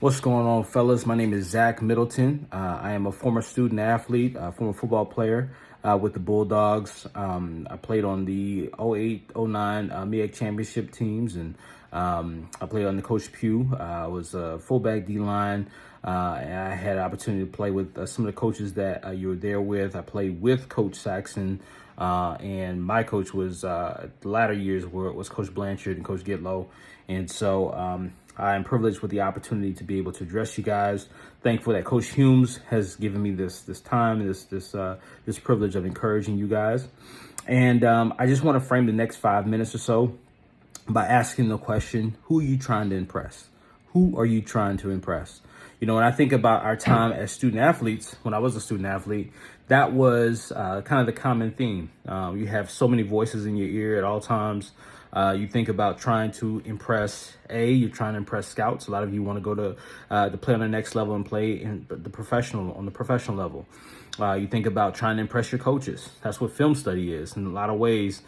What's going on, fellas? My name is Zach Middleton. I am a former student athlete, former football player with the Bulldogs. I played on the 08, 09 MEAC championship teams, and I played under Coach Pugh. I was a fullback D-line, and I had an opportunity to play with some of the coaches that you were there with. I played with Coach Saxon, and my coach was the latter years where it was Coach Blanchard and Coach Gitlow. And so I am privileged with the opportunity to be able to address you guys. Thankful that Coach Humes has given me this time and this privilege of encouraging you guys. And I just want to frame the next 5 minutes or so by asking the question: who are you trying to impress? Who are you trying to impress? You know, when I think about our time as student athletes, when I was a student athlete, that was kind of the common theme. You have so many voices in your ear at all times. You think about trying to impress. You're trying to impress scouts. A lot of you want to go to play on the next level and play in the professional level. You think about trying to impress your coaches. That's what film study is in a lot of ways.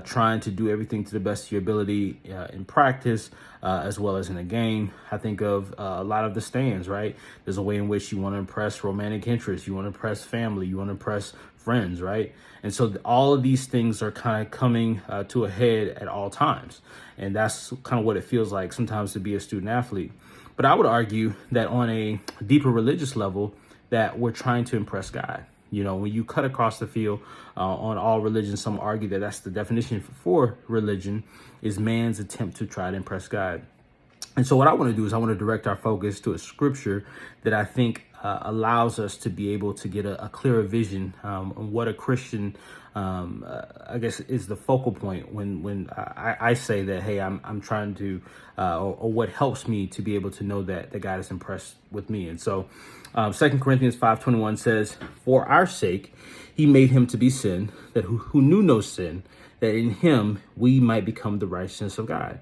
Trying to do everything to the best of your ability in practice as well as in a game. I think of a lot of the stands, right? There's a way in which you want to impress romantic interests. You want to impress family. You want to impress friends, right? And so all of these things are kind of coming to a head at all times. And that's kind of what it feels like sometimes to be a student athlete. But I would argue that on a deeper religious level, that we're trying to impress God. You know, when you cut across the field on all religions, some argue that that's the definition for religion, is man's attempt to try to impress God. And so what I want to do is I want to direct our focus to a scripture that I think allows us to be able to get a clearer vision on what a Christian, I guess, is the focal point when I say that, hey, I'm trying to, or what helps me to be able to know that God is impressed with me. And so 2 Corinthians 5:21 says, "For our sake, he made him to be sin, that who knew no sin, that in him we might become the righteousness of God."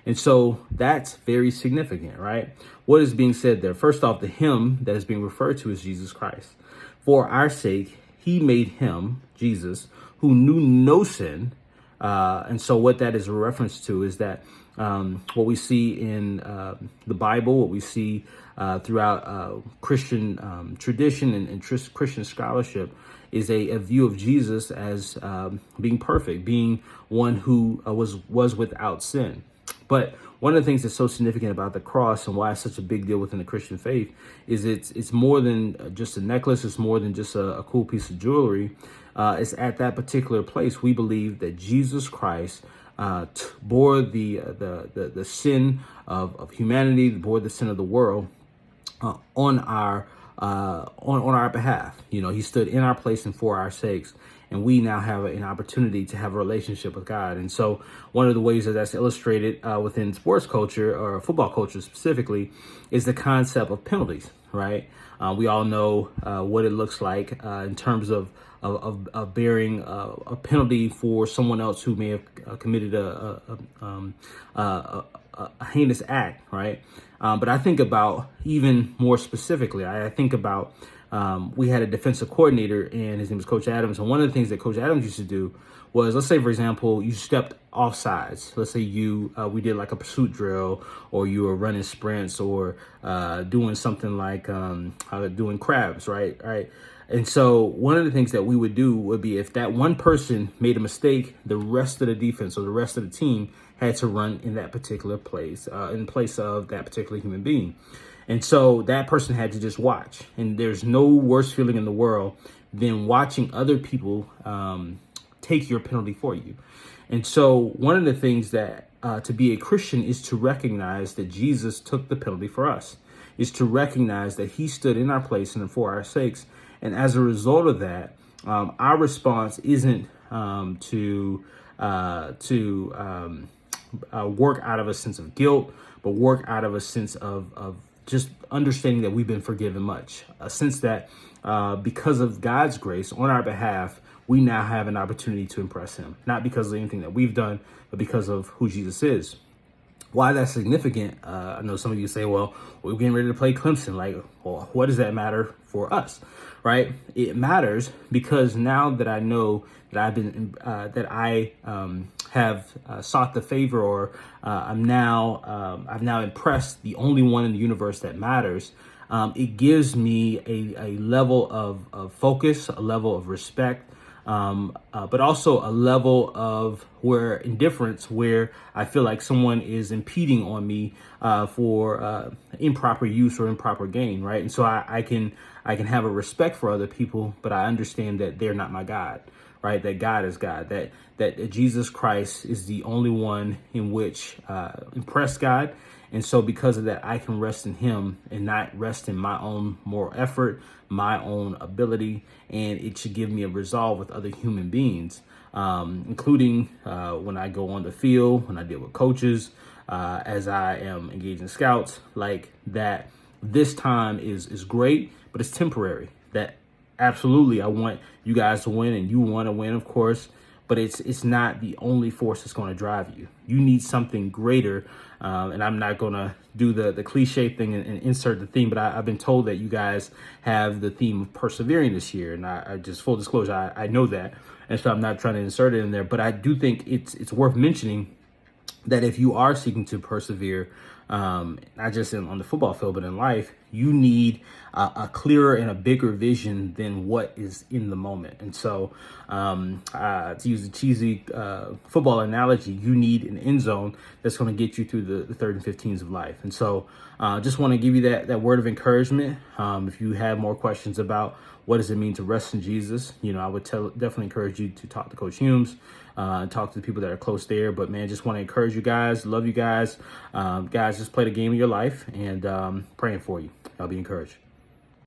And so that's very significant, right? What is being said there? First off, the him that is being referred to is Jesus Christ. For our sake, he made him, Jesus, who knew no sin. And so what that is a reference to is that what we see in the Bible, what we see throughout Christian tradition and Christian scholarship, is a view of Jesus as being perfect, being one who was without sin. But one of the things that's so significant about the cross and why it's such a big deal within the Christian faith is it's more than just a necklace. It's more than just a cool piece of jewelry. It's at that particular place we believe that Jesus Christ bore the sin of humanity, bore the sin of the world on our behalf. You know, he stood in our place and for our sakes. And we now have an opportunity to have a relationship with God. And so one of the ways that that's illustrated within sports culture, or football culture specifically, is the concept of penalties, right? We all know what it looks like in terms of bearing a penalty for someone else who may have committed a heinous act, right? But I think about even more specifically, I think about we had a defensive coordinator, and his name was Coach Adams. And one of the things that Coach Adams used to do was, let's say, for example, you stepped off sides. Let's say we did like a pursuit drill, or you were running sprints, or doing something like doing crabs, right? And so one of the things that we would do would be, if that one person made a mistake, the rest of the defense or the rest of the team had to run in that particular place, in place of that particular human being. And so that person had to just watch. And there's no worse feeling in the world than watching other people take your penalty for you. And so one of the things that to be a Christian is to recognize that Jesus took the penalty for us, is to recognize that he stood in our place and for our sakes. And as a result of that, our response isn't to work out of a sense of guilt, but work out of a sense of just understanding that we've been forgiven much, a sense that because of God's grace on our behalf, we now have an opportunity to impress him, not because of anything that we've done, but because of who Jesus is. Why that's significant, I know some of you say, well, we're getting ready to play Clemson. Like, well, what does that matter for us, right? It matters because now that I know that I have sought the favor, or I've now impressed the only one in the universe that matters. It gives me a level of focus, a level of respect, but also a level of indifference where I feel like someone is impeding on me for improper use or improper gain, right? And so I can have a respect for other people, but I understand that they're not my God, right? That God is God, that Jesus Christ is the only one in which impressed God. And so because of that, I can rest in him and not rest in my own moral effort, my own ability. And it should give me a resolve with other human beings, including when I go on the field, when I deal with coaches, as I am engaged in scouts, like that. This time is great, but it's temporary. That absolutely, I want you guys to win, and you want to win, of course. But it's not the only force that's going to drive you. You need something greater. And I'm not going to do the cliche thing and insert the theme, but I've been told that you guys have the theme of persevering this year. And I just, full disclosure, I know that. And so I'm not trying to insert it in there. But I do think it's worth mentioning that if you are seeking to persevere, not just on the football field, but in life, you need a clearer and a bigger vision than what is in the moment. And so to use a cheesy football analogy, you need an end zone that's going to get you through the 3rd and 15s of life. And so just want to give you that word of encouragement. If you have more questions about what does it mean to rest in Jesus, I would definitely encourage you to talk to Coach Humes, talk to the people that are close there. But man, just want to encourage you guys, love you guys. Guys, just play the game of your life, and praying for you. I'll be encouraged.